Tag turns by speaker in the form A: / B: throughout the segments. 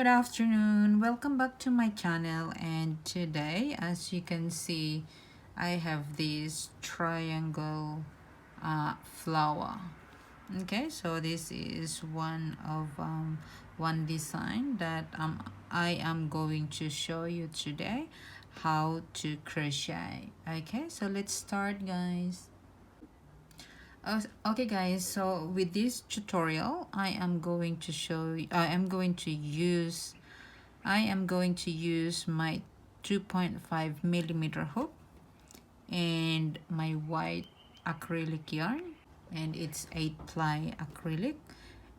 A: Good afternoon, welcome back to my channel, and today, as you can see, I have this triangle flower. Okay, so this is one design that I am going to show you today how to crochet. Okay, so let's start, guys. Okay guys, so with this tutorial I am going to show you, I am going to use my 2.5 millimeter hook and my white acrylic yarn, and it's 8-ply acrylic.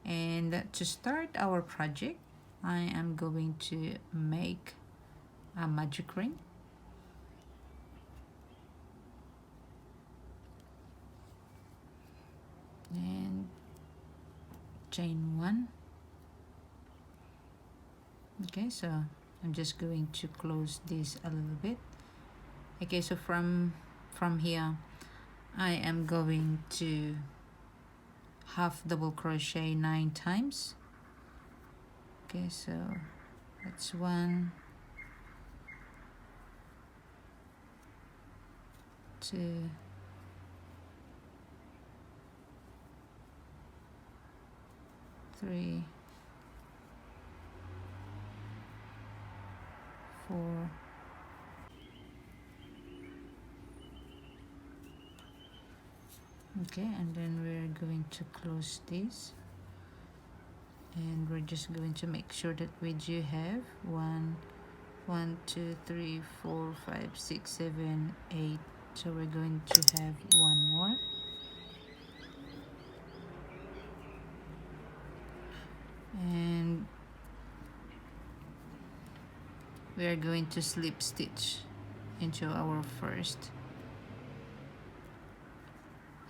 A: And to start our project, I am going to make a magic ring. And chain 1. Okay, so I'm just going to close this a little bit. Okay, so from here I am going to half double crochet 9 times. Okay, so that's 1, 2, 3, 4, 5. Okay, and then we're going to close this, and we're just going to make sure that we do have 1, 2, 3, 4, 5, 6, 7, 8. So we're going to have one more. And we are going to slip stitch into our first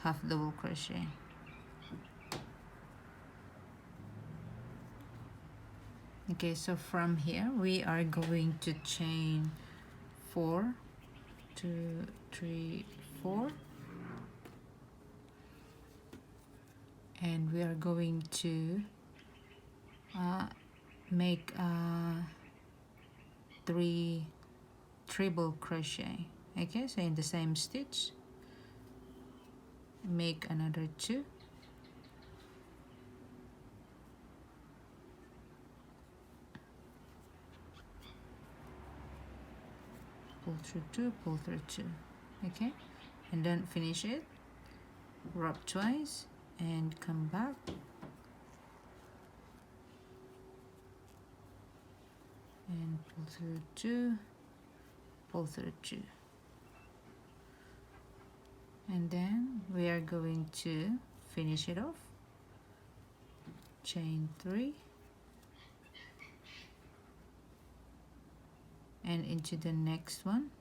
A: half double crochet. Okay, so from here we are going to chain 4, 2, 3, 4, and we are going to make 3 treble crochet. Okay, so in the same stitch make another 2, pull through 2, pull through 2. Okay, and then finish it, wrap twice and come back, and pull through 2, pull through 2. And then we are going to finish it off, chain 3 and into the next one.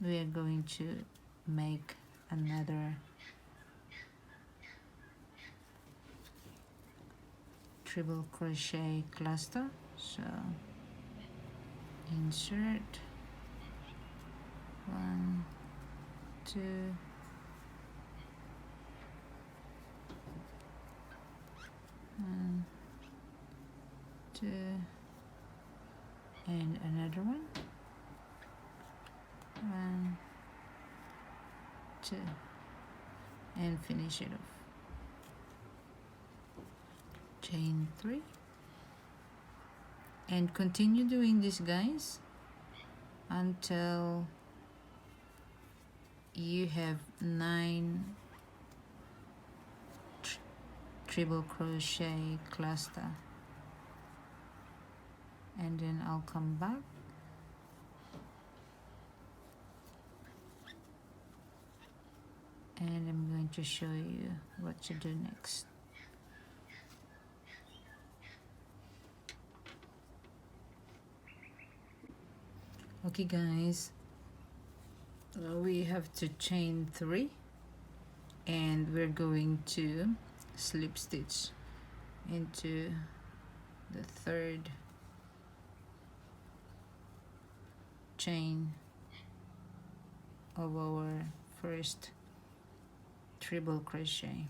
A: We are going to make another triple crochet cluster. So insert 1, 2, 1, 2, and another one, 1, 2, and finish it off, chain 3, and continue doing this, guys, until you have 9 triple crochet cluster. And then I'll come back and I'm going to show you what to do next. Okay guys, we have to chain 3 and we're going to slip stitch into the third chain of our first treble crochet.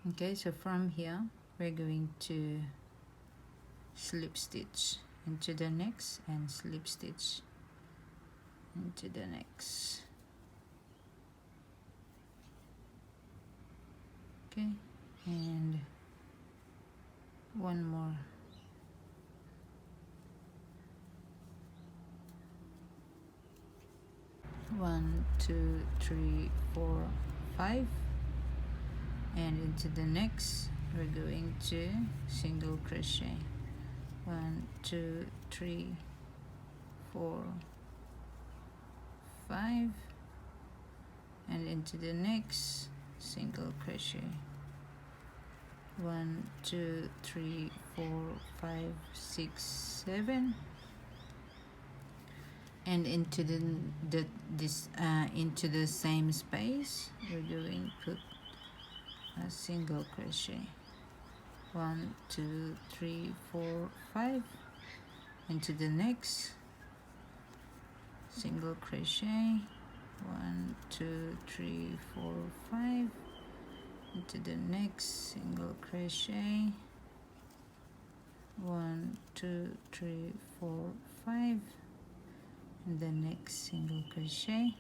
A: Okay, so from here we're going to slip stitch into the next and slip stitch into the next. Okay, and one more. One, two, three, four, five, and into the next we're going to single crochet. 1, 2, 3, 4, 5, and into the next single crochet. 1, 2, 3, 4, 5, 6, 7, and into into the same space we're going to put a single crochet. 1, 2, 3, 4, 5, into the next single crochet. 1, 2, 3, 4, 5, into the next single crochet. 1, 2, 3, 4, 5, and the next single crochet.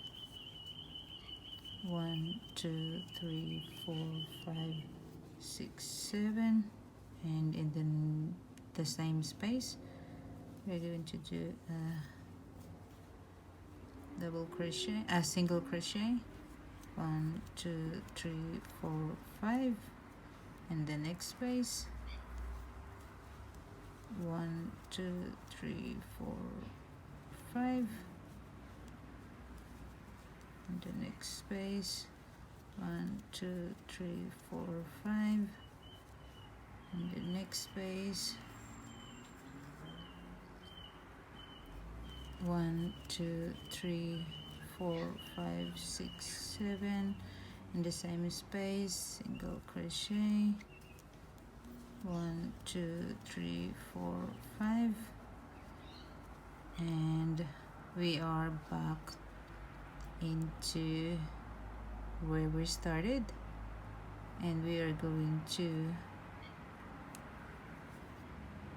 A: 1, 2, 3, 4, 5, 6, 7, and in the same space we're going to do a double crochet, a single crochet. 1, 2, 3, 4, 5, and the next space. 1, 2, 3, 4, 5, and the next space. 1, 2, 3, 4, 5, and the next space. 1, 2, 3, 4, 5, 6, 7, in the same space, single crochet. 1, 2, 3, 4, 5, and we are back into where we started, and we are going to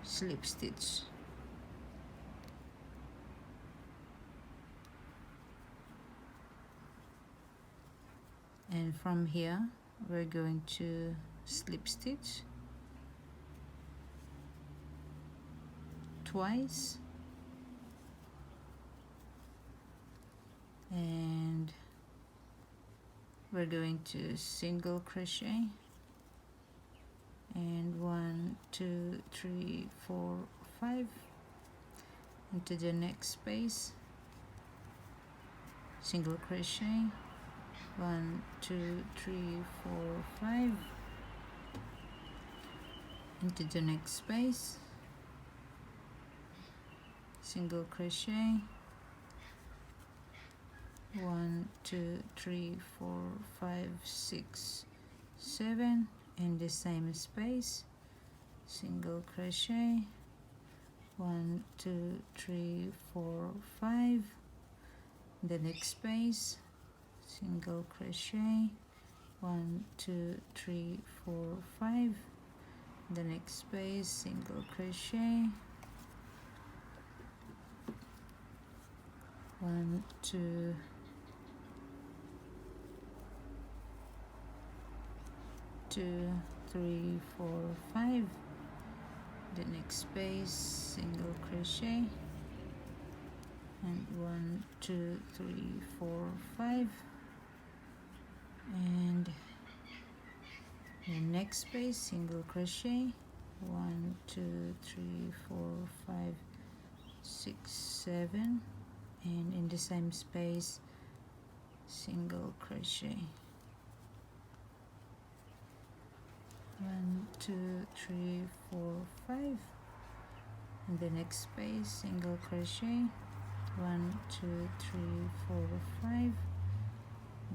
A: slip stitch. And from here we're going to slip stitch twice, and we're going to single crochet, and 1, 2, 3, 4, 5, into the next space, single crochet. 1, 2, 3, 4, 5, into the next space, single crochet. 1, 2, 3, 4, 5, 6, 7, in the same space, single crochet. 1, 2, 3, 4, 5, the next space, single crochet. 1, 2, 3, 4, 5, the next space, single crochet. 1, 2, 3, 4, 5, the next space, single crochet, and 1, 2, 3, 4, 5, and the next space, single crochet. 1, 2, 3, 4, 5, 6, 7, and in the same space, single crochet. 1, 2, 3, 4, 5, in the next space, single crochet. 1, 2, 3, 4, 5,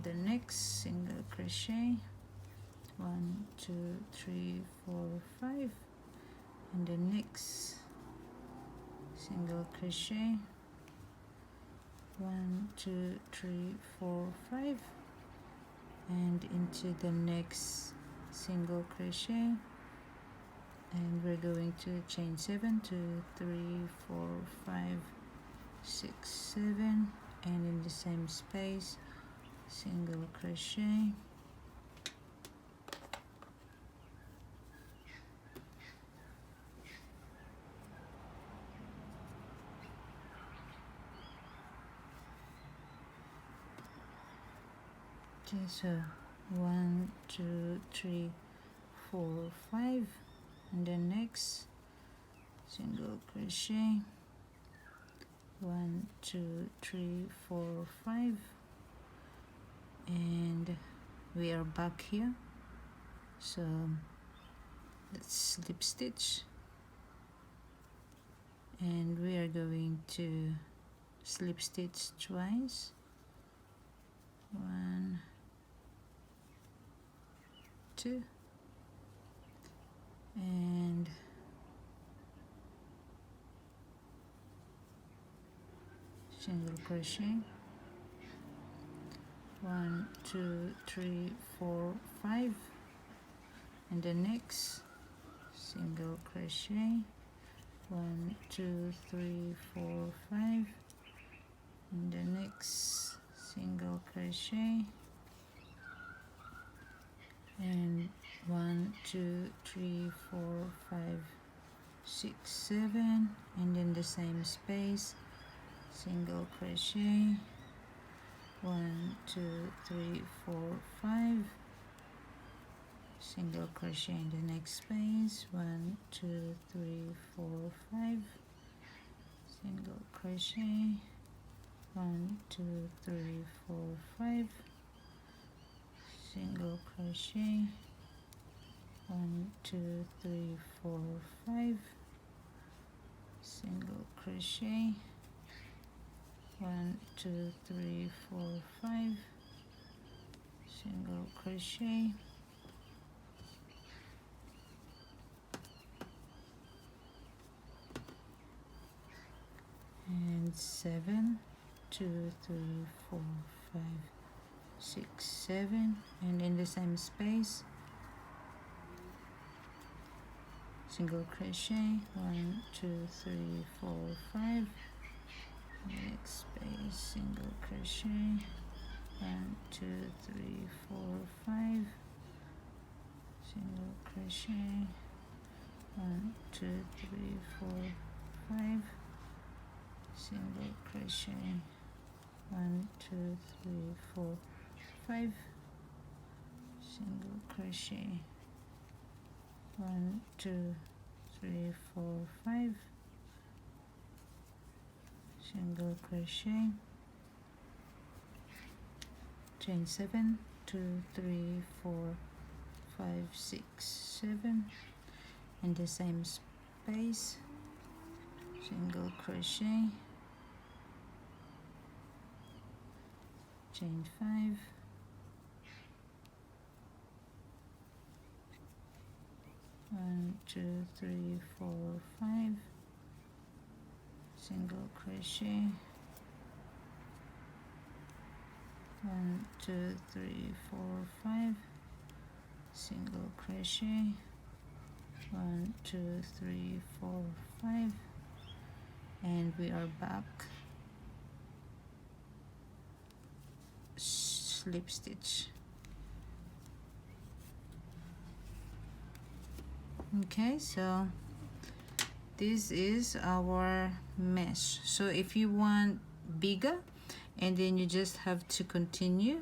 A: the next single crochet. 1, 2, 3, 4, 5, and the next single crochet. 1 2 3 4 5, and into the next single crochet, and we're going to chain 7 2 3 4 5 6 7, and in the same space single crochet, okay, so 1 2 3 4 5, and then next single crochet, 1 2 3 4 5, and we are back here. So let's slip stitch, and we are going to slip stitch twice, 1 2, and single crochet, 1 2 3 4 5, and the next single crochet, 1 2 3 4 5, and the next single crochet, and 1 2 3 4 5 6 7, and in the same space single crochet, 1 2 3 4 5, single crochet in the next space, 1 2 3 4 5, single crochet, 1 2 3 4 5, single crochet, 1 2 3 4 5, single crochet, 1 2 3 4 5, single crochet, and 7 2 3 4 5 6 7, and in the same space single crochet, 1 2 3 4 5, next space single crochet, 1 2 3 4 5, single crochet, 1 2 3 4 5, single crochet, 1 2 3 4 5, single crochet, 1 2 3 4 5, single crochet, chain 7 2 3 4 5 6 7, in the same space single crochet, chain 5, 1 2 3 4 5, single crochet, 1 2 3 4 5, single crochet, 1 2 3 4 5, and we are back, slip stitch. Okay, so this is our mesh. So if you want bigger, and then you just have to continue